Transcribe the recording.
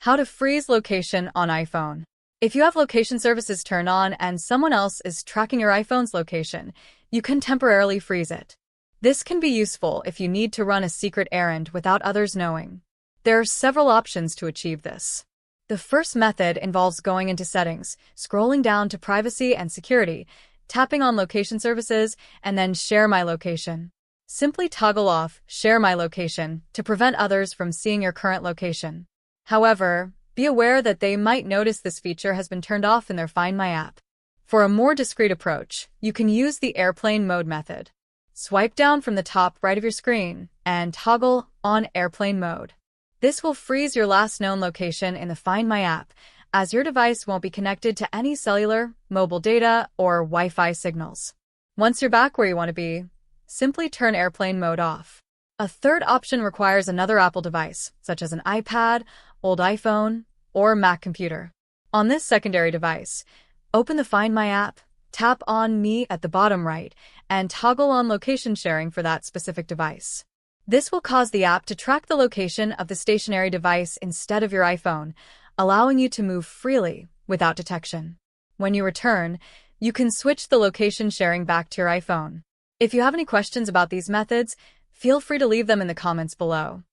How to freeze location on iPhone. If you have location services turned on and someone else is tracking your iPhone's location, you can temporarily freeze it. This can be useful if you need to run a secret errand without others knowing. There are several options to achieve this. The first method involves going into Settings, scrolling down to Privacy and Security, tapping on Location Services, and then Share My Location. Simply toggle off Share My Location to prevent others from seeing your current location. However, be aware that they might notice this feature has been turned off in their Find My app. For a more discreet approach, you can use the Airplane Mode method. Swipe down from the top right of your screen and toggle on Airplane Mode. This will freeze your last known location in the Find My app, as your device won't be connected to any cellular, mobile data, or Wi-Fi signals. Once you're back where you want to be, simply turn Airplane Mode off. A third option requires another Apple device, such as an iPad, old iPhone, or Mac computer. On this secondary device, open the Find My app, tap on Me at the bottom right, and toggle on location sharing for that specific device. This will cause the app to track the location of the stationary device instead of your iPhone, allowing you to move freely without detection. When you return, you can switch the location sharing back to your iPhone. If you have any questions about these methods, feel free to leave them in the comments below.